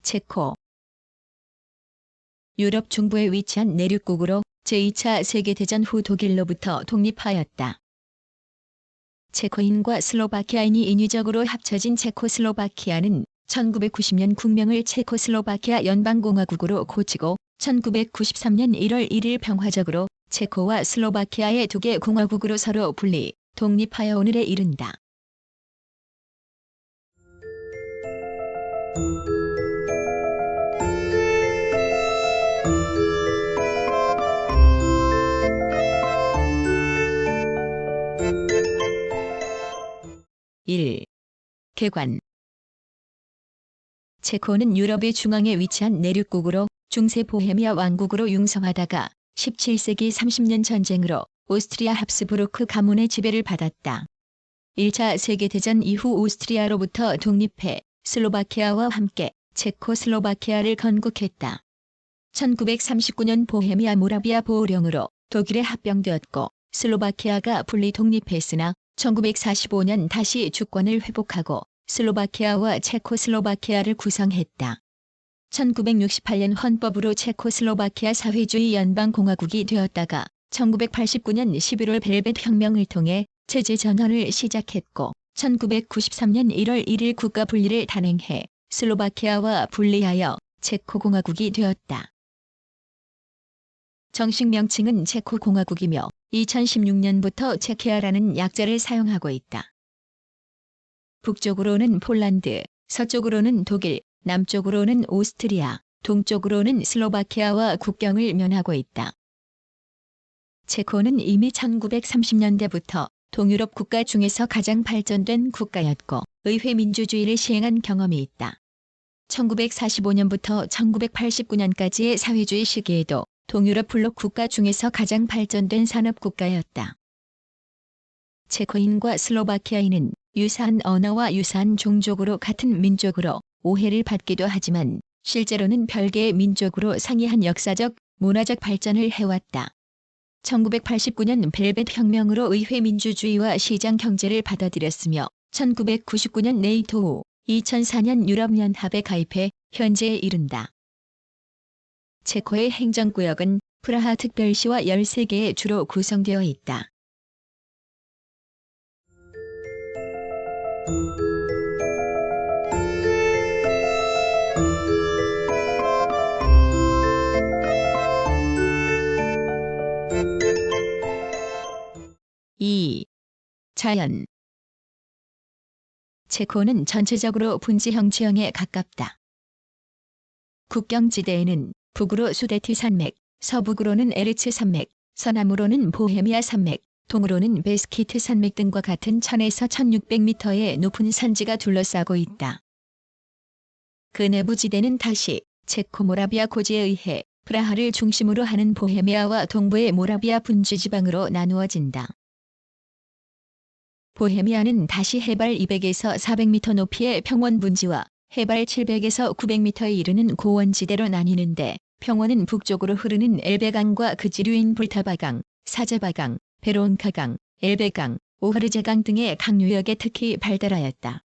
체코. 유럽 중부에 위치한 내륙국으로 제2차 세계대전 후 독일로부터 독립하였다. 체코인과 슬로바키아인이 인위적으로 합쳐진 체코슬로바키아는 1990년 국명을 체코슬로바키아 연방공화국으로 고치고 1993년 1월 1일 평화적으로 체코와 슬로바키아의 두 개 공화국으로 서로 분리, 독립하여 오늘에 이른다. (1) 개관. 체코는 유럽의 중앙에 위치한 내륙국으로 중세 보헤미아 왕국으로 융성하다가 17세기 30년 전쟁으로 오스트리아 합스부르크 가문의 지배를 받았다. 1차 세계대전 이후 오스트리아로부터 독립해 슬로바키아와 함께 체코슬로바키아를 건국했다. 1939년 보헤미아 모라비아 보호령으로 독일에 합병되었고 슬로바키아가 분리 독립했으나 1945년 다시 주권을 회복하고 슬로바키아와 체코슬로바키아를 구성했다. 1968년 헌법으로 체코슬로바키아 사회주의 연방공화국이 되었다가 1989년 11월 벨벳 혁명을 통해 체제 전환을 시작했고 1993년 1월 1일 국가 분리를 단행해 슬로바키아와 분리하여 체코공화국이 되었다. 정식 명칭은 체코공화국이며 2016년부터 체케아라는 약자를 사용하고 있다. 북쪽으로는 폴란드, 서쪽으로는 독일, 남쪽으로는 오스트리아, 동쪽으로는 슬로바키아와 국경을 면하고 있다. 체코는 이미 1930년대부터 동유럽 국가 중에서 가장 발전된 국가였고 의회 민주주의를 시행한 경험이 있다. 1945년부터 1989년까지의 사회주의 시기에도 동유럽 블록 국가 중에서 가장 발전된 산업국가였다. 체코인과 슬로바키아인은 유사한 언어와 유사한 종족으로 같은 민족으로 오해를 받기도 하지만 실제로는 별개의 민족으로 상이한 역사적, 문화적 발전을 해왔다. 1989년 벨벳 혁명으로 의회 민주주의와 시장 경제를 받아들였으며 1999년 네이토 후 2004년 유럽연합에 가입해 현재에 이른다. 체코의 행정구역은 프라하 특별시와 13개의 주로 구성되어 있다. (2) 자연. 체코는 전체적으로 분지형 지형에 가깝다. 국경지대에는 북으로 수데티 산맥, 서북으로는 에르츠 산맥, 서남으로는 보헤미아 산맥, 동으로는 베스키트 산맥 등과 같은 1000에서 1600m의 높은 산지가 둘러싸고 있다. 그 내부 지대는 다시 체코모라비아 고지에 의해 프라하를 중심으로 하는 보헤미아와 동부의 모라비아 분지지방으로 나누어진다. 보헤미아는 다시 해발 200에서 400m 높이의 평원 분지와 해발 700에서 900m에 이르는 고원지대로 나뉘는데 평원은 북쪽으로 흐르는 엘베강과 그 지류인 불타바강, 사제바강, 베론카강, 엘베강, 오하르제강 등의 강유역에 특히 발달하였다.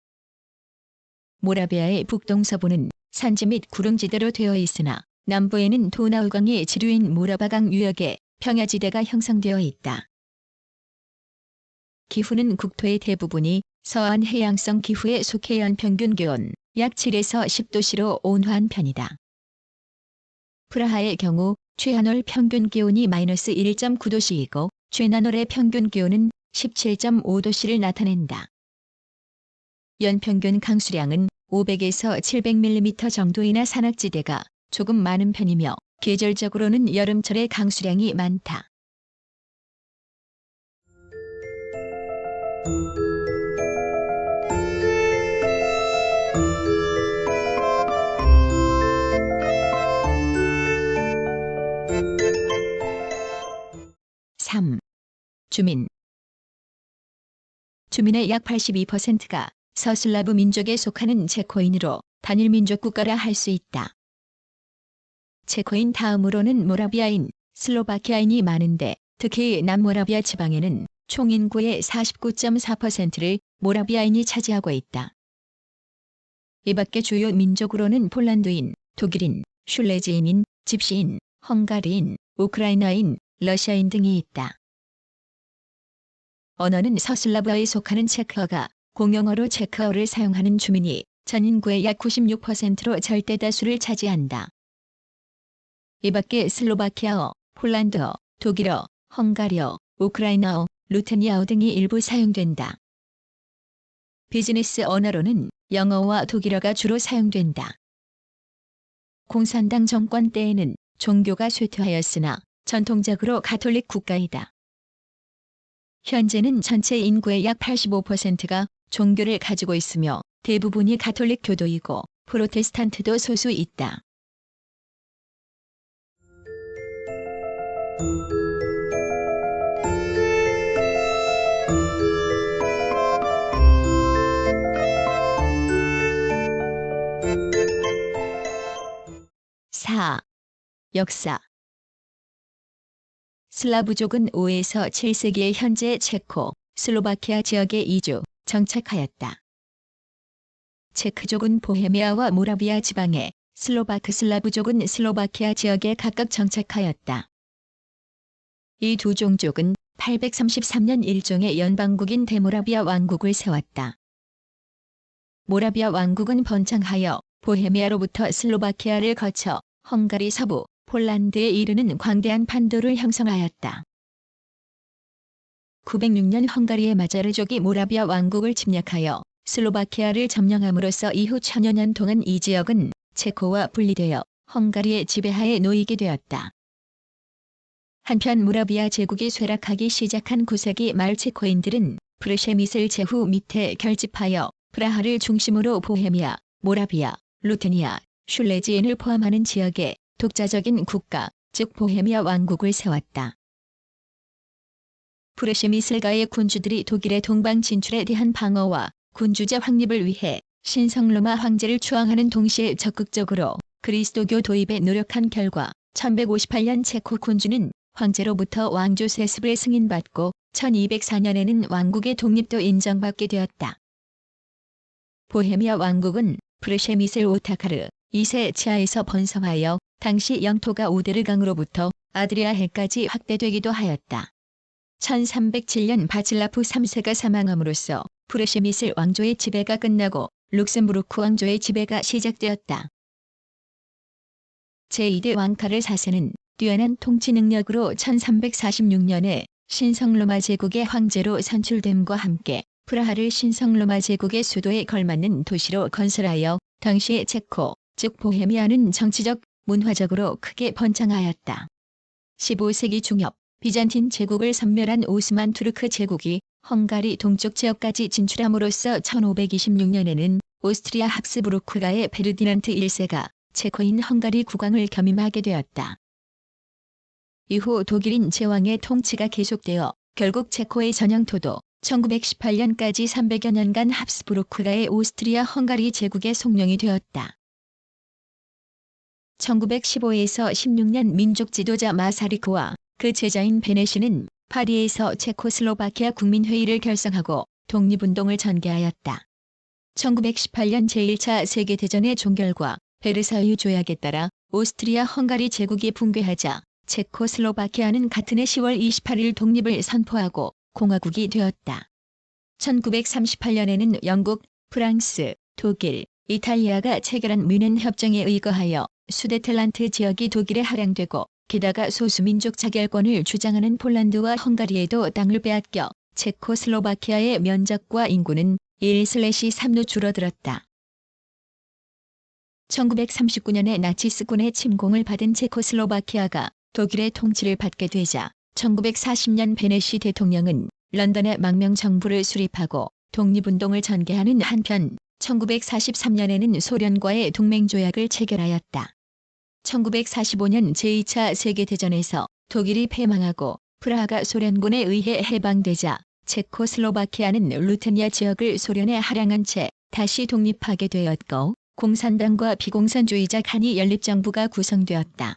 모라비아의 북동서부는 산지 및 구릉지대로 되어 있으나 남부에는 도나우강의 지류인 모라바강 유역에 평야지대가 형성되어 있다. 기후는 국토의 대부분이 서한 해양성 기후에 속해 연평균 기온 약 7에서 10도씨로 온화한 편이다. 프라하의 경우 최하늘 평균 기온이 마이너스 1.9도씨이고 최나월의 평균 기온은 17.5도씨를 나타낸다. 연평균 강수량은 500에서 700mm 정도이나 산악지대가 조금 많은 편이며 계절적으로는 여름철에 강수량이 많다. (3) 주민. 주민의 약 82%가 서슬라브 민족에 속하는 체코인으로 단일 민족 국가라 할 수 있다. 체코인 다음으로는 모라비아인, 슬로바키아인이 많은데 특히 남모라비아 지방에는 총 인구의 49.4%를 모라비아인이 차지하고 있다. 이 밖에 주요 민족으로는 폴란드인, 독일인, 슐레지인인, 집시인, 헝가리인, 우크라이나인, 러시아인 등이 있다. 언어는 서슬라브어에 속하는 체크어가 공용어로 체크어를 사용하는 주민이 전 인구의 약 96%로 절대 다수를 차지한다. 이 밖에 슬로바키아어, 폴란드어, 독일어, 헝가리어, 우크라이나어, 루테니아어 등이 일부 사용된다. 비즈니스 언어로는 영어와 독일어가 주로 사용된다. 공산당 정권 때에는 종교가 쇠퇴하였으나 전통적으로 가톨릭 국가이다. 현재는 전체 인구의 약 85%가 종교를 가지고 있으며 대부분이 가톨릭 교도이고 프로테스탄트도 소수 있다. 역사. 슬라브족은 5에서 7세기의 현재 체코, 슬로바키아 지역에 이주, 정착하였다. 체크족은 보헤미아와 모라비아 지방에, 슬라브족은 슬로바키아 지역에 각각 정착하였다. 이 두 종족은 833년 일종의 연방국인 대모라비아 왕국을 세웠다. 모라비아 왕국은 번창하여 보헤미아로부터 슬로바키아를 거쳐 헝가리 서부, 폴란드에 이르는 광대한 판도를 형성하였다. 906년 헝가리의 마자르족이 모라비아 왕국을 침략하여 슬로바키아를 점령함으로써 이후 천여 년 동안 이 지역은 체코와 분리되어 헝가리의 지배하에 놓이게 되었다. 한편 모라비아 제국이 쇠락하기 시작한 9세기 말 체코인들은 프르셰밋을 제후 밑에 결집하여 프라하를 중심으로 보헤미아, 모라비아, 루테니아, 슐레지엔을 포함하는 지역에 독자적인 국가, 즉 보헤미아 왕국을 세웠다. 프르셰미슬가의 군주들이 독일의 동방 진출에 대한 방어와 군주제 확립을 위해 신성 로마 황제를 추앙하는 동시에 적극적으로 그리스도교 도입에 노력한 결과 1158년 체코 군주는 황제로부터 왕조 세습을 승인받고 1204년에는 왕국의 독립도 인정받게 되었다. 보헤미아 왕국은 프르셰미슬 오타카르 2세 치하에서 번성하여 당시 영토가 오데르강으로부터 아드리아해까지 확대되기도 하였다. 1307년 바칠라프 3세가 사망함으로써 프르셰미슬 왕조의 지배가 끝나고 룩셈부르크 왕조의 지배가 시작되었다. 제2대 왕 카를 4세는 뛰어난 통치 능력으로 1346년에 신성로마 제국의 황제로 선출됨과 함께 프라하를 신성로마 제국의 수도에 걸맞는 도시로 건설하여 당시의 체코, 즉 보헤미아는 정치적, 문화적으로 크게 번창하였다. 15세기 중엽 비잔틴 제국을 섬멸한 오스만 투르크 제국이 헝가리 동쪽 지역까지 진출함으로써 1526년에는 오스트리아 합스부르크가의 베르디난트 1세가 체코인 헝가리 국왕을 겸임하게 되었다. 이후 독일인 제왕의 통치가 계속되어 결국 체코의 전형토도 1918년까지 300여 년간 합스부르크가의 오스트리아 헝가리 제국의 속령이 되었다. 1915에서 16년 민족 지도자 마사리크와 그 제자인 베네시는 파리에서 체코슬로바키아 국민회의를 결성하고 독립운동을 전개하였다. 1918년 제1차 세계대전의 종결과 베르사유 조약에 따라 오스트리아 헝가리 제국이 붕괴하자 체코슬로바키아는 같은 해 10월 28일 독립을 선포하고 공화국이 되었다. 1938년에는 영국, 프랑스, 독일, 이탈리아가 체결한 뮌헨 협정에 의거하여 수데텔란트 지역이 독일에 할양되고 게다가 소수민족 자결권을 주장하는 폴란드와 헝가리에도 땅을 빼앗겨 체코슬로바키아의 면적과 인구는 1/3로 줄어들었다. 1939년에 나치스군의 침공을 받은 체코슬로바키아가 독일의 통치를 받게 되자 1940년 베네시 대통령은 런던에 망명 정부를 수립하고 독립운동을 전개하는 한편 1943년에는 소련과의 동맹조약을 체결하였다. 1945년 제2차 세계대전에서 독일이 패망하고 프라하가 소련군에 의해 해방되자 체코슬로바키아는 루테니아 지역을 소련에 할양한 채 다시 독립하게 되었고 공산당과 비공산주의자 간이 연립정부가 구성되었다.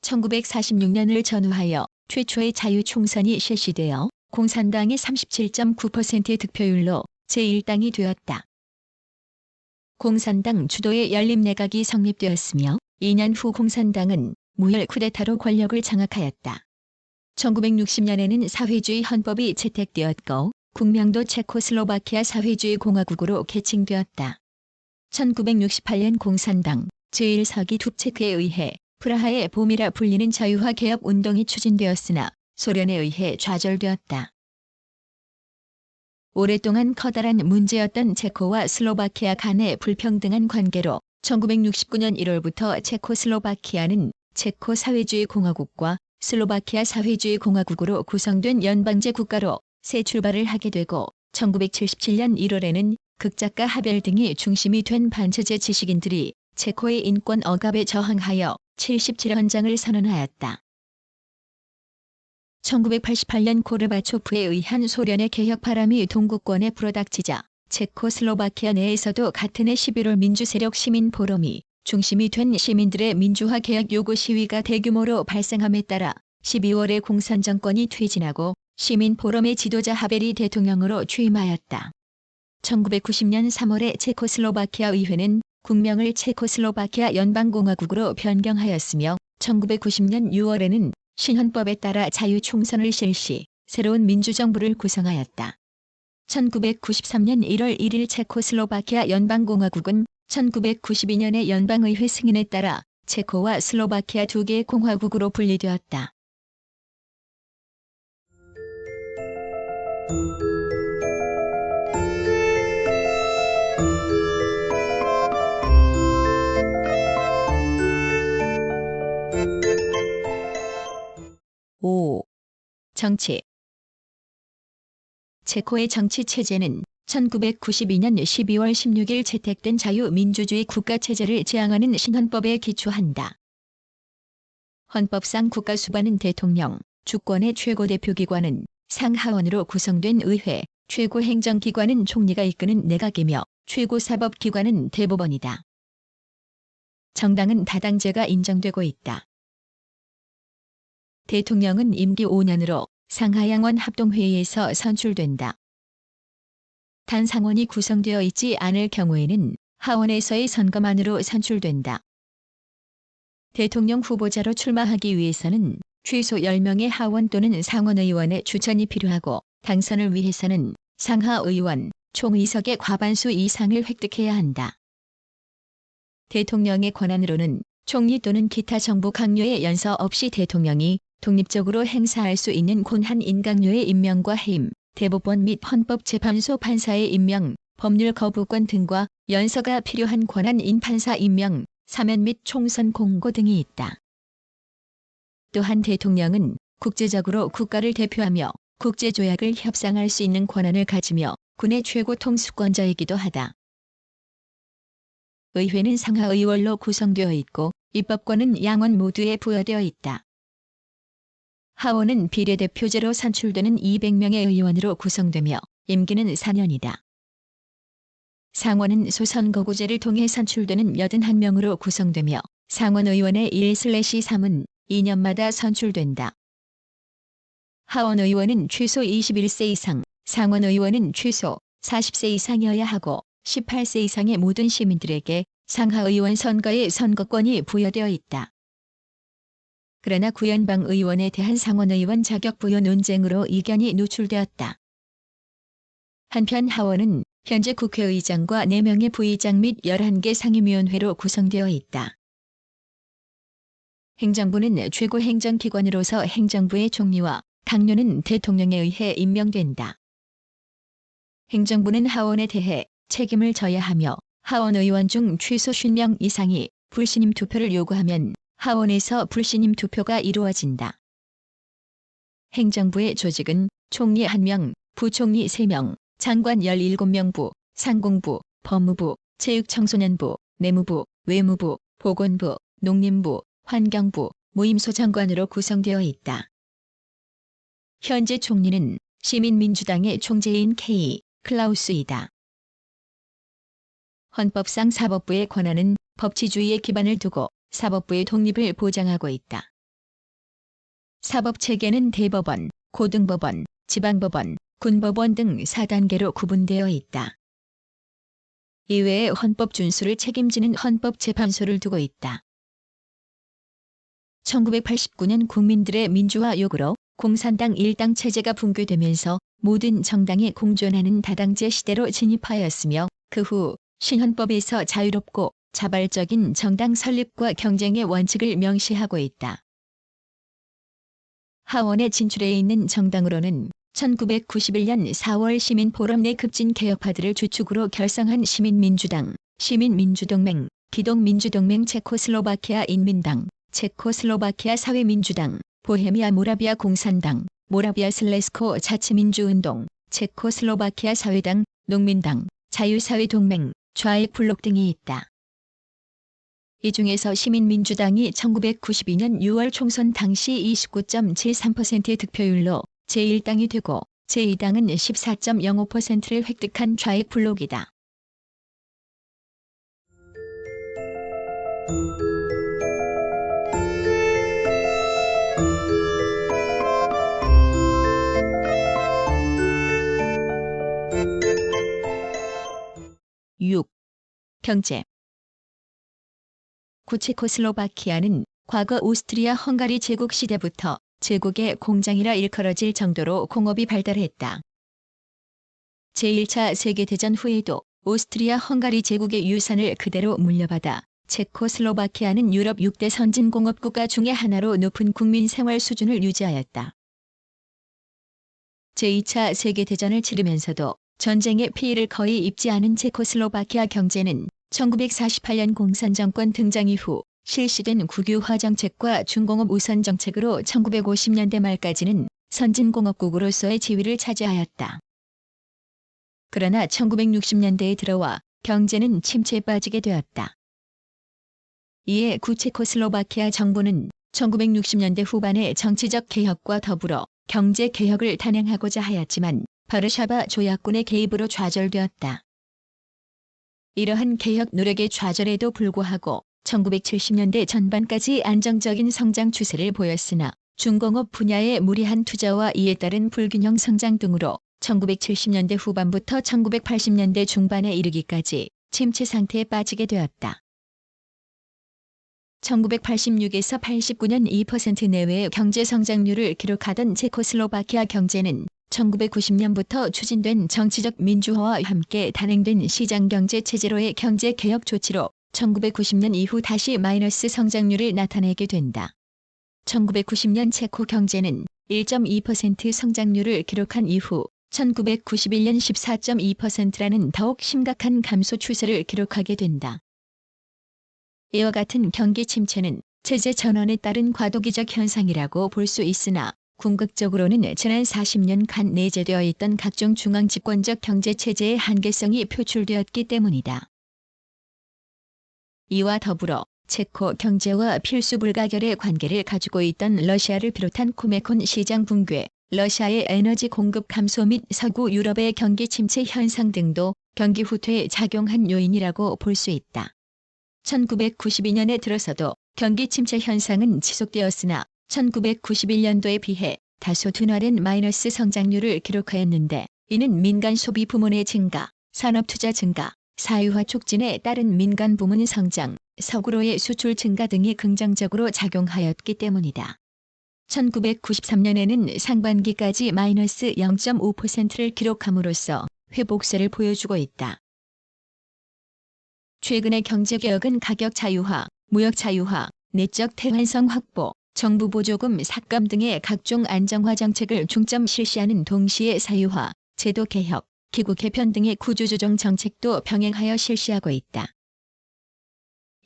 1946년을 전후하여 최초의 자유총선이 실시되어 공산당이 37.9%의 득표율로 제1당이 되었다. 공산당 주도의 연립내각이 성립되었으며 2년 후 공산당은 무혈 쿠데타로 권력을 장악하였다. 1960년에는 사회주의 헌법이 채택되었고 국명도 체코슬로바키아 사회주의 공화국으로 개칭되었다. 1968년 공산당 제1서기 둡체크에 의해 프라하의 봄이라 불리는 자유화 개혁 운동이 추진되었으나 소련에 의해 좌절되었다. 오랫동안 커다란 문제였던 체코와 슬로바키아 간의 불평등한 관계로 1969년 1월부터 체코슬로바키아는 체코 사회주의 공화국과 슬로바키아 사회주의 공화국으로 구성된 연방제 국가로 새 출발을 하게 되고 1977년 1월에는 극작가 하벨 등이 중심이 된 반체제 지식인들이 체코의 인권 억압에 저항하여 77헌장을 선언하였다. 1988년 고르바초프에 의한 소련의 개혁 바람이 동구권에 불어닥치자 체코슬로바키아 내에서도 같은 해 11월 민주세력 시민포럼이 중심이 된 시민들의 민주화 개혁 요구 시위가 대규모로 발생함에 따라 12월에 공산정권이 퇴진하고 시민포럼의 지도자 하벨이 대통령으로 취임하였다. 1990년 3월에 체코슬로바키아 의회는 국명을 체코슬로바키아 연방공화국으로 변경하였으며 1990년 6월에는 신헌법에 따라 자유총선을 실시, 새로운 민주정부를 구성하였다. 1993년 1월 1일 체코슬로바키아 연방공화국은 1992년의 연방의회 승인에 따라 체코와 슬로바키아 두 개의 공화국으로 분리되었다. 정치. 체코의 정치 체제는 1992년 12월 16일 채택된 자유민주주의 국가체제를 지향하는 신헌법에 기초한다. 헌법상 국가수반은 대통령, 주권의 최고 대표기관은 상하원으로 구성된 의회, 최고 행정기관은 총리가 이끄는 내각이며 최고 사법기관은 대법원이다. 정당은 다당제가 인정되고 있다. 대통령은 임기 5년으로 상하양원 합동회의에서 선출된다. 단 상원이 구성되어 있지 않을 경우에는 하원에서의 선거만으로 선출된다. 대통령 후보자로 출마하기 위해서는 최소 10명의 하원 또는 상원의원의 추천이 필요하고 당선을 위해서는 상하의원, 총의석의 과반수 이상을 획득해야 한다. 대통령의 권한으로는 총리 또는 기타 정부 강요의 연서 없이 대통령이 독립적으로 행사할 수 있는 권한 인강료의 임명과 해임, 대법원 및 헌법재판소 판사의 임명, 법률 거부권 등과 연서가 필요한 권한인 판사 임명, 사면 및 총선 공고 등이 있다. 또한 대통령은 국제적으로 국가를 대표하며 국제조약을 협상할 수 있는 권한을 가지며 군의 최고 통수권자이기도 하다. 의회는 상하의원로 구성되어 있고 입법권은 양원 모두에 부여되어 있다. 하원은 비례대표제로 선출되는 200명의 의원으로 구성되며 임기는 4년이다. 상원은 소선거구제를 통해 선출되는 81명으로 구성되며 상원의원의 1/3은 2년마다 선출된다. 하원의원은 최소 21세 이상, 상원의원은 최소 40세 이상이어야 하고 18세 이상의 모든 시민들에게 상하의원 선거의 선거권이 부여되어 있다. 그러나 구연방 의원에 대한 상원의원 자격 부여 논쟁으로 이견이 노출되었다. 한편 하원은 현재 국회의장과 4명의 부의장 및 11개 상임위원회로 구성되어 있다. 행정부는 최고 행정기관으로서 행정부의 총리와 강요는 대통령에 의해 임명된다. 행정부는 하원에 대해 책임을 져야 하며 하원 의원 중 최소 50명 이상이 불신임 투표를 요구하면 하원에서 불신임 투표가 이루어진다. 행정부의 조직은 총리 1명, 부총리 3명, 장관 17명부, 상공부, 법무부, 체육청소년부, 내무부, 외무부, 보건부, 농림부, 환경부, 무임소 장관으로 구성되어 있다. 현재 총리는 시민민주당의 총재인 K. 클라우스이다. 헌법상 사법부의 권한은 법치주의의 기반을 두고 사법부의 독립을 보장하고 있다. 사법체계는 대법원, 고등법원, 지방법원, 군법원 등 4단계로 구분되어 있다. 이외에 헌법 준수를 책임지는 헌법재판소를 두고 있다. 1989년 국민들의 민주화 요구로 공산당 일당 체제가 붕괴되면서 모든 정당이 공존하는 다당제 시대로 진입하였으며 그 후 신헌법에서 자유롭고 자발적인 정당 설립과 경쟁의 원칙을 명시하고 있다. 하원에 진출해 있는 정당으로는 1991년 4월 시민포럼 내 급진 개혁파들을 주축으로 결성한 시민민주당, 시민민주동맹, 기독민주동맹 체코슬로바키아 인민당, 체코슬로바키아 사회민주당, 보헤미아 모라비아 공산당, 모라비아 슬레스코 자치민주운동, 체코슬로바키아 사회당, 농민당, 자유사회동맹, 좌익 블록 등이 있다. 이 중에서 시민민주당이 1992년 6월 총선 당시 29.73%의 득표율로 제1당이 되고 제2당은 14.05%를 획득한 좌익 블록이다. (6) 경제. 체코슬로바키아는 과거 오스트리아 헝가리 제국 시대부터 제국의 공장이라 일컬어질 정도로 공업이 발달했다. 제1차 세계대전 후에도 오스트리아 헝가리 제국의 유산을 그대로 물려받아 체코슬로바키아는 유럽 6대 선진공업국가 중의 하나로 높은 국민 생활 수준을 유지하였다. 제2차 세계대전을 치르면서도 전쟁의 피해를 거의 입지 않은 체코슬로바키아 경제는 1948년 공산정권 등장 이후 실시된 국유화 정책과 중공업 우선 정책으로 1950년대 말까지는 선진공업국으로서의 지위를 차지하였다. 그러나 1960년대에 들어와 경제는 침체에 빠지게 되었다. 이에 체코슬로바키아 정부는 1960년대 후반에 정치적 개혁과 더불어 경제 개혁을 단행하고자 하였지만 바르샤바 조약군의 개입으로 좌절되었다. 이러한 개혁 노력의 좌절에도 불구하고 1970년대 전반까지 안정적인 성장 추세를 보였으나 중공업 분야의 무리한 투자와 이에 따른 불균형 성장 등으로 1970년대 후반부터 1980년대 중반에 이르기까지 침체 상태에 빠지게 되었다. 1986에서 89년 2% 내외의 경제 성장률을 기록하던 체코슬로바키아 경제는 1990년부터 추진된 정치적 민주화와 함께 단행된 시장경제 체제로의 경제개혁 조치로 1990년 이후 다시 마이너스 성장률을 나타내게 된다. 1990년 체코 경제는 1.2% 성장률을 기록한 이후 1991년 14.2%라는 더욱 심각한 감소 추세를 기록하게 된다. 이와 같은 경기 침체는 체제 전환에 따른 과도기적 현상이라고 볼 수 있으나 궁극적으로는 지난 40년간 내재되어 있던 각종 중앙집권적 경제체제의 한계성이 표출되었기 때문이다. 이와 더불어 체코 경제와 필수 불가결의 관계를 가지고 있던 러시아를 비롯한 코메콘 시장 붕괴, 러시아의 에너지 공급 감소 및 서구 유럽의 경기 침체 현상 등도 경기 후퇴에 작용한 요인이라고 볼 수 있다. 1992년에 들어서도 경기 침체 현상은 지속되었으나 1991년도에 비해 다소 둔화된 마이너스 성장률을 기록하였는데 이는 민간 소비 부문의 증가, 산업 투자 증가, 사유화 촉진에 따른 민간 부문 성장, 석유로의 수출 증가 등이 긍정적으로 작용하였기 때문이다. 1993년에는 상반기까지 마이너스 0.5%를 기록함으로써 회복세를 보여주고 있다. 최근의 경제개혁은 가격 자유화, 무역 자유화, 내적 태환성 확보, 정부 보조금 삭감 등의 각종 안정화 정책을 중점 실시하는 동시에 사유화, 제도 개혁, 기구 개편 등의 구조조정 정책도 병행하여 실시하고 있다.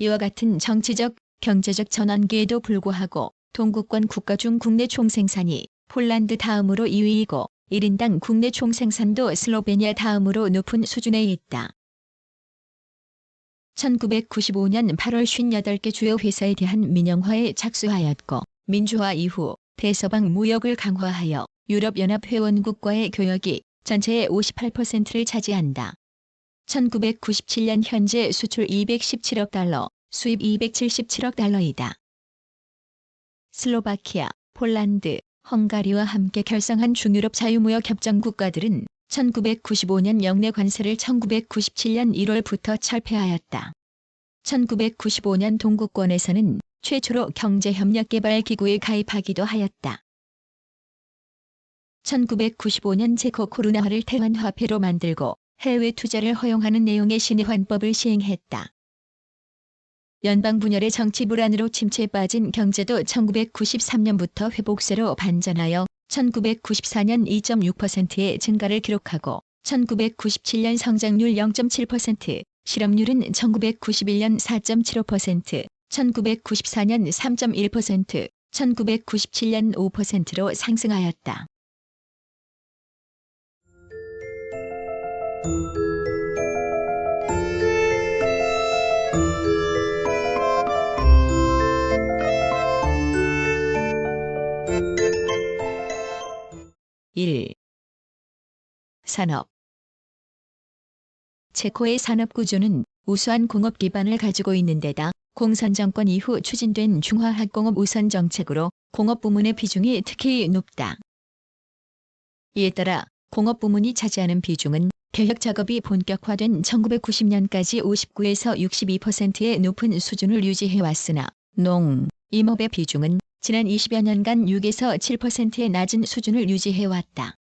이와 같은 정치적, 경제적 전환기에도 불구하고 동구권 국가 중 국내 총생산이 폴란드 다음으로 2위이고 1인당 국내 총생산도 슬로베니아 다음으로 높은 수준에 있다. 1995년 8월 58개 주요 회사에 대한 민영화에 착수하였고 민주화 이후 대서방 무역을 강화하여 유럽연합 회원국과의 교역이 전체의 58%를 차지한다. 1997년 현재 수출 217억 달러, 수입 277억 달러이다. 슬로바키아, 폴란드, 헝가리와 함께 결성한 중유럽 자유무역 협정 국가들은 1995년 영내 관세를 1997년 1월부터 철폐하였다. 1995년 동구권에서는 최초로 경제협력개발기구에 가입하기도 하였다. 1995년 제코 코로나화를 태환화폐로 만들고 해외 투자를 허용하는 내용의 신의환법을 시행했다. 연방 분열의 정치 불안으로 침체에 빠진 경제도 1993년부터 회복세로 반전하여 1994년 2.6%의 증가를 기록하고 1997년 성장률 0.7%, 실업률은 1991년 4.75%, 1994년 3.1%, 1997년 5%로 상승하였다. 일. 산업. 체코의 산업 구조는 우수한 공업 기반을 가지고 있는 데다 공산 정권 이후 추진된 중화학공업 우선 정책으로 공업 부문의 비중이 특히 높다. 이에 따라 공업 부문이 차지하는 비중은 개혁 작업이 본격화된 1990년까지 59에서 62%의 높은 수준을 유지해왔으나 임업의 비중은 지난 20여 년간 6에서 7%의 낮은 수준을 유지해왔다.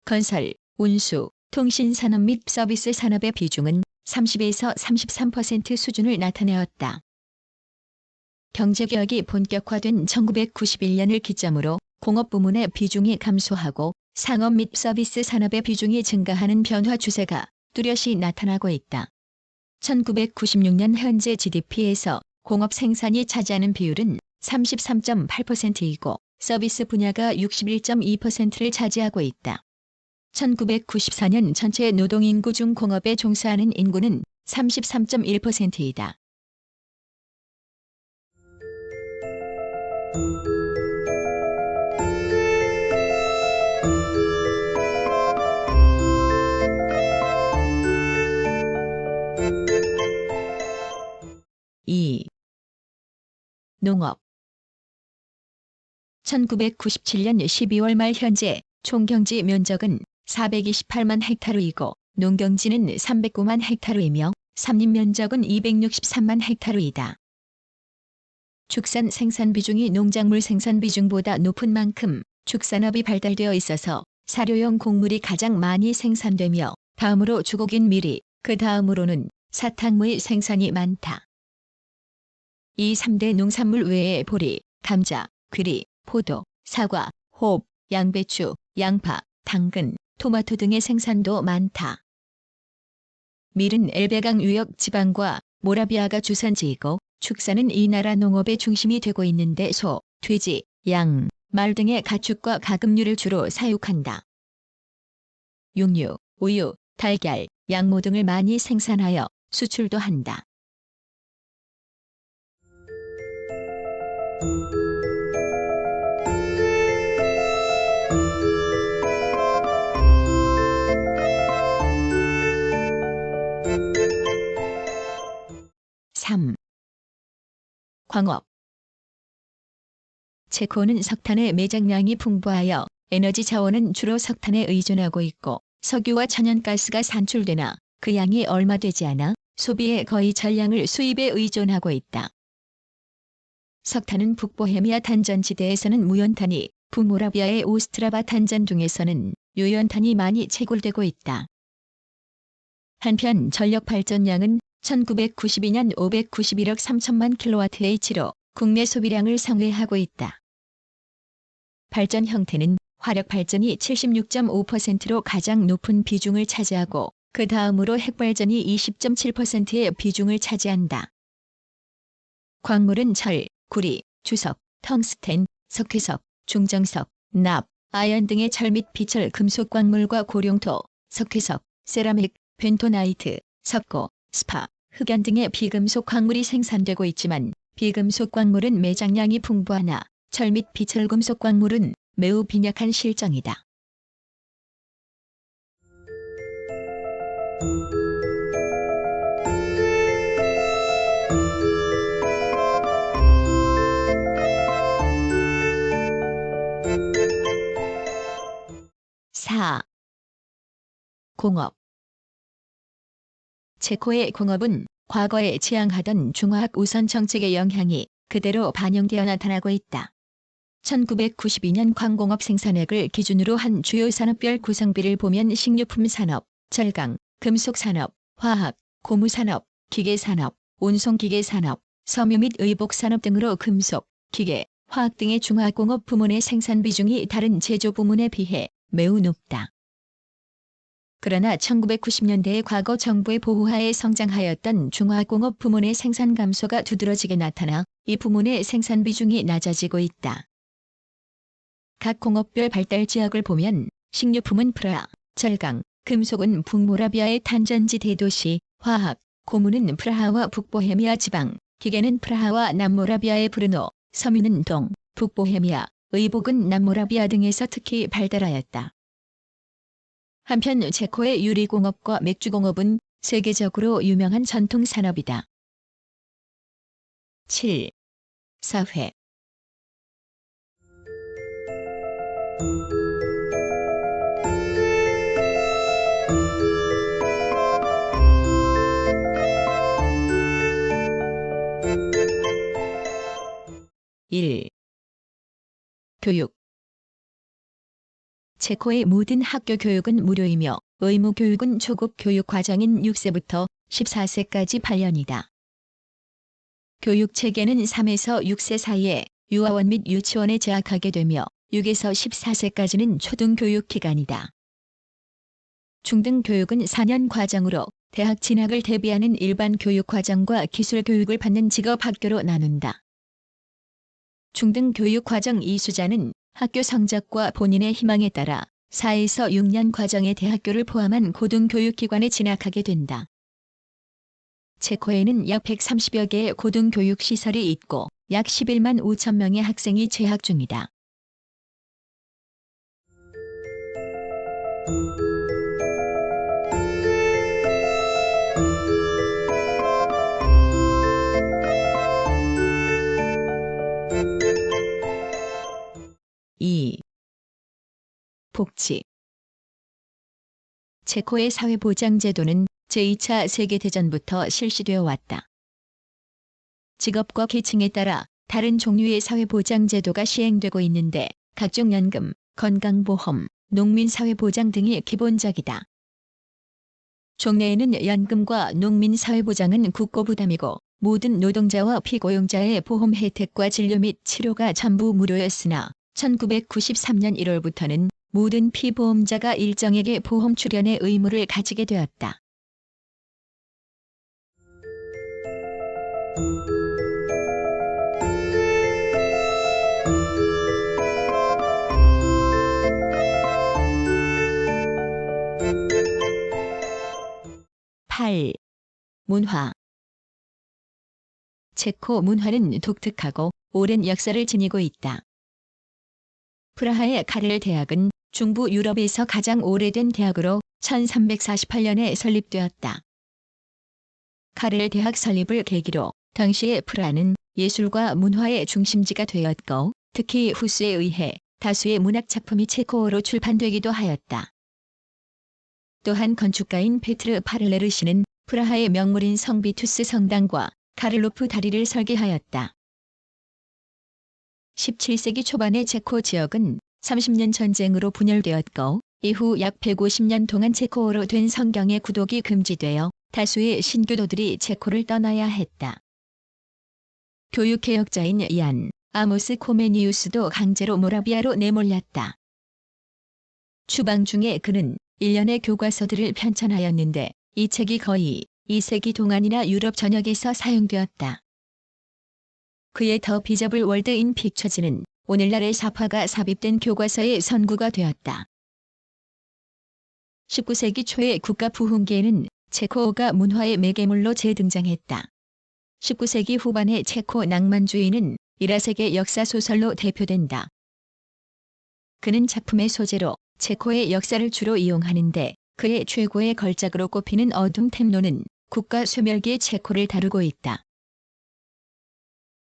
건설, 운수, 통신산업 및 서비스 산업의 비중은 30에서 33% 수준을 나타내었다. 경제개혁이 본격화된 1991년을 기점으로 공업 부문의 비중이 감소하고 상업 및 서비스 산업의 비중이 증가하는 변화 추세가 뚜렷이 나타나고 있다. 1996년 현재 GDP에서 공업 생산이 차지하는 비율은 33.8%이고 서비스 분야가 61.2%를 차지하고 있다. 1994년 전체 노동인구 중 공업에 종사하는 인구는 33.1%이다. 농업. 1997년 12월 말 현재 총경지 면적은 428만 헥타르이고 농경지는 309만 헥타르이며 산림 면적은 263만 헥타르이다. 축산 생산 비중이 농작물 생산 비중보다 높은 만큼 축산업이 발달되어 있어서 사료용 곡물이 가장 많이 생산되며 다음으로 주곡인 밀이, 그 다음으로는 사탕무의 생산이 많다. 이 3대 농산물 외에 보리, 감자, 귀리, 포도, 사과, 호흡, 양배추, 양파, 당근, 토마토 등의 생산도 많다. 밀은 엘베강 유역 지방과 모라비아가 주산지이고 축사는 이 나라 농업의 중심이 되고 있는데 소, 돼지, 양, 말 등의 가축과 가금류를 주로 사육한다. 육류, 우유, 달걀, 양모 등을 많이 생산하여 수출도 한다. 광업. 체코는 석탄의 매장량이 풍부하여 에너지 자원은 주로 석탄에 의존하고 있고 석유와 천연가스가 산출되나 그 양이 얼마 되지 않아 소비의 거의 전량을 수입에 의존하고 있다. 석탄은 북보헤미아 탄전지대에서는 무연탄이, 북모라비아의 오스트라바 탄전 등에서는 유연탄이 많이 채굴되고 있다. 한편 전력 발전량은 1992년 591억 3천만 kWh로 국내 소비량을 상회하고 있다. 발전 형태는 화력 발전이 76.5%로 가장 높은 비중을 차지하고 그 다음으로 핵발전이 20.7%의 비중을 차지한다. 광물은 철, 구리, 주석, 텅스텐, 석회석, 중정석, 납, 아연 등의 철 및 비철 금속 광물과 고룡토, 석회석, 세라믹, 벤토나이트, 석고, 스파, 흑연 등의 비금속 광물이 생산되고 있지만 비금속 광물은 매장량이 풍부하나 철 및 비철 금속 광물은 매우 빈약한 실정이다. 공업. 체코의 공업은 과거에 지향하던 중화학 우선 정책의 영향이 그대로 반영되어 나타나고 있다. 1992년 광공업 생산액을 기준으로 한 주요 산업별 구성비를 보면 식료품 산업, 절강, 금속 산업, 화학, 고무 산업, 기계 산업, 운송기계 산업, 섬유 및 의복 산업 등으로 금속, 기계, 화학 등의 중화공업 부문의 생산 비중이 다른 제조 부문에 비해 매우 높다. 그러나 1990년대의 과거 정부의 보호하에 성장하였던 중화공업 부문의 생산 감소가 두드러지게 나타나 이 부문의 생산 비중이 낮아지고 있다. 각 공업별 발달 지역을 보면 식료품은 프라하, 절강, 금속은 북모라비아의 탄전지 대도시, 화학, 고무는 프라하와 북보헤미아 지방, 기계는 프라하와 남모라비아의 브르노, 섬유는 동, 북보헤미아, 의복은 남모라비아 등에서 특히 발달하였다. 한편 체코의 유리공업과 맥주공업은 세계적으로 유명한 전통 산업이다. 7. 사회. 일. 교육. 체코의 모든 학교 교육은 무료이며 의무 교육은 초급 교육 과정인 6세부터 14세까지 8년이다. 교육 체계는 3에서 6세 사이에 유아원 및 유치원에 재학하게 되며 6에서 14세까지는 초등교육 기간이다. 중등교육은 4년 과정으로 대학 진학을 대비하는 일반 교육 과정과 기술 교육을 받는 직업 학교로 나눈다. 중등교육 과정 이수자는 학교 성적과 본인의 희망에 따라 4에서 6년 과정의 대학교를 포함한 고등교육기관에 진학하게 된다. 체코에는 약 130여 개의 고등교육 시설이 있고 약 11만 5천 명의 학생이 재학 중이다. 복지. 체코의 사회보장제도는 제2차 세계대전부터 실시되어 왔다. 직업과 계층에 따라 다른 종류의 사회보장제도가 시행되고 있는데 각종 연금, 건강보험, 농민사회보장 등이 기본적이다. 종래에는 연금과 농민사회보장은 국고부담이고 모든 노동자와 피고용자의 보험 혜택과 진료 및 치료가 전부 무료였으나 1993년 1월부터는 모든 피보험자가 일정에게 보험 출연의 의무를 가지게 되었다. 문화. 체코 문화는 독특하고 오랜 역사를 지니고 있다. 프라하의 카렐 대학은 중부 유럽에서 가장 오래된 대학으로 1348년에 설립되었다. 카렐 대학 설립을 계기로 당시의 프라하는 예술과 문화의 중심지가 되었고 특히 후스에 의해 다수의 문학작품이 체코어로 출판되기도 하였다. 또한 건축가인 페트르 파를레르시는 프라하의 명물인 성비투스 성당과 카를로프 다리를 설계하였다. 17세기 초반의 체코 지역은 30년 전쟁으로 분열되었고 이후 약 150년 동안 체코어로 된 성경의 구독이 금지되어 다수의 신교도들이 체코를 떠나야 했다. 교육개혁자인 얀 아모스 코메니우스도 강제로 모라비아로 내몰렸다. 추방 중에 그는 일련의 교과서들을 편찬하였는데 이 책이 거의 2세기 동안이나 유럽 전역에서 사용되었다. 그의 더 비저블 월드 인 픽처즈는 오늘날의 사파가 삽입된 교과서의 선구가 되었다. 19세기 초의 국가 부흥기에는 체코어가 문화의 매개물로 재등장했다. 19세기 후반의 체코 낭만주의는 이라색의 역사소설로 대표된다. 그는 작품의 소재로 체코의 역사를 주로 이용하는데 그의 최고의 걸작으로 꼽히는 어둠 템노는 국가 소멸기의 체코를 다루고 있다.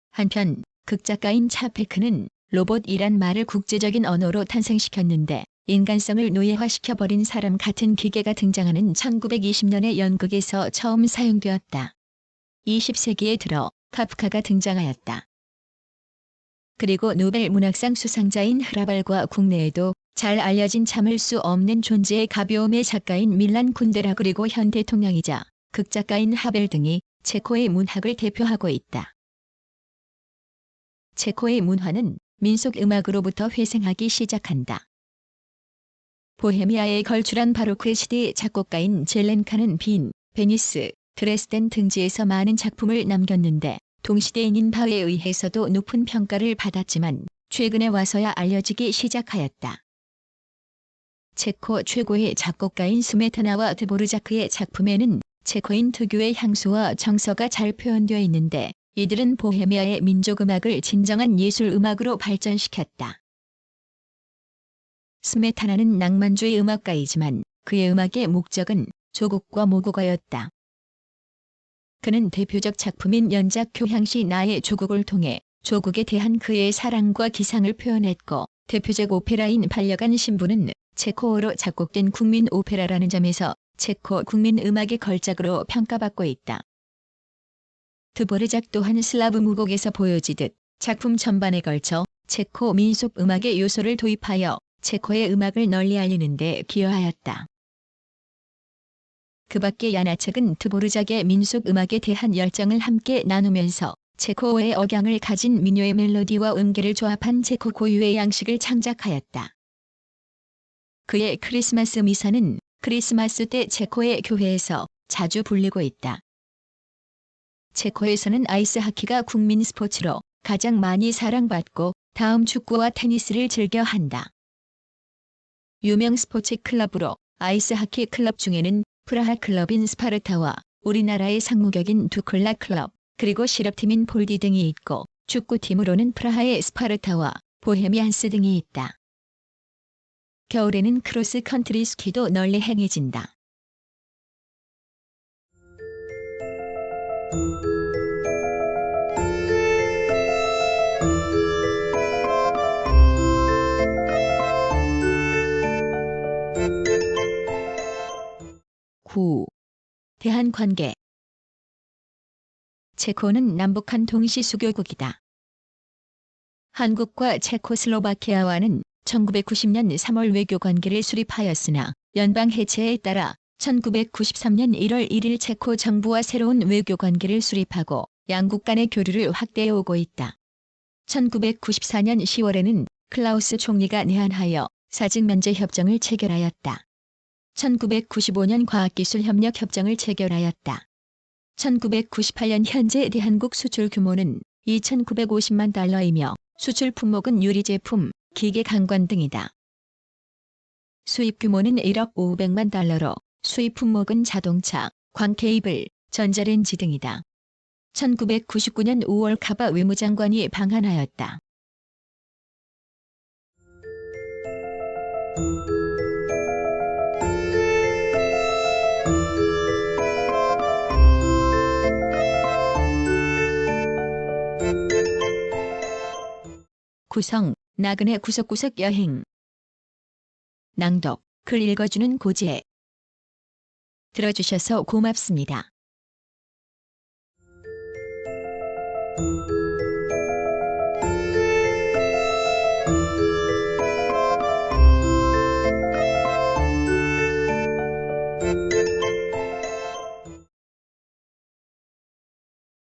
한편 극작가인 차페크는 로봇이란 말을 국제적인 언어로 탄생시켰는데 인간성을 노예화시켜버린 사람 같은 기계가 등장하는 1920년의 연극에서 처음 사용되었다. 20세기에 들어 카프카가 등장하였다. 그리고 노벨 문학상 수상자인 흐라발과 국내에도 잘 알려진 참을 수 없는 존재의 가벼움의 작가인 밀란 쿤데라 그리고 현 대통령이자 극작가인 하벨 등이 체코의 문학을 대표하고 있다. 체코의 문화는 민속 음악으로부터 회생하기 시작한다. 보헤미아에 걸출한 바로크 시대의 작곡가인 젤렌카는 빈, 베니스, 드레스덴 등지에서 많은 작품을 남겼는데 동시대인인 바흐에 의해서도 높은 평가를 받았지만 최근에 와서야 알려지기 시작하였다. 체코 최고의 작곡가인 스메타나와 드보르자크의 작품에는 체코인 특유의 향수와 정서가 잘 표현되어 있는데 이들은 보헤미아의 민족음악을 진정한 예술음악으로 발전시켰다. 스메타나는 낭만주의 음악가이지만 그의 음악의 목적은 조국과 모국어였다. 그는 대표적 작품인 연작 교향시 나의 조국을 통해 조국에 대한 그의 사랑과 기상을 표현했고 대표적 오페라인 반려간 신부는 체코어로 작곡된 국민 오페라라는 점에서 체코 국민 음악의 걸작으로 평가받고 있다. 드보르작 또한 슬라브 무곡에서 보여지듯 작품 전반에 걸쳐 체코 민속 음악의 요소를 도입하여 체코의 음악을 널리 알리는 데 기여하였다. 그 밖에 야나책은 드보르작의 민속 음악에 대한 열정을 함께 나누면서 체코어의 억양을 가진 민요의 멜로디와 음계를 조합한 체코 고유의 양식을 창작하였다. 그의 크리스마스 미사는 크리스마스 때 체코의 교회에서 자주 불리고 있다. 체코에서는 아이스하키가 국민 스포츠로 가장 많이 사랑받고 다음 축구와 테니스를 즐겨 한다. 유명 스포츠 클럽으로 아이스하키 클럽 중에는 프라하 클럽인 스파르타와 우리나라의 상무격인 두클라 클럽, 그리고 실업팀인 폴디 등이 있고 축구팀으로는 프라하의 스파르타와 보헤미안스 등이 있다. 겨울에는 크로스 컨트리 스키도 널리 행해진다. 대한관계. 체코는 남북한 동시수교국이다. 한국과 체코슬로바키아와는 1990년 3월 외교관계를 수립하였으나 연방 해체에 따라 1993년 1월 1일 체코 정부와 새로운 외교관계를 수립하고 양국 간의 교류를 확대해 오고 있다. 1994년 10월에는 클라우스 총리가 내한하여 사직면제 협정을 체결하였다. 1995년 과학기술협력협정을 체결하였다. 1998년 현재 대한국 수출 규모는 2,950만 달러이며 수출 품목은 유리제품, 기계 강관 등이다. 수입 규모는 1억 500만 달러로 수입 품목은 자동차, 광케이블, 전자레인지 등이다. 1999년 5월 카바 외무장관이 방한하였다. 구성, 나그네 구석구석 여행. 낭독, 글 읽어주는 고지혜. 들어주셔서 고맙습니다.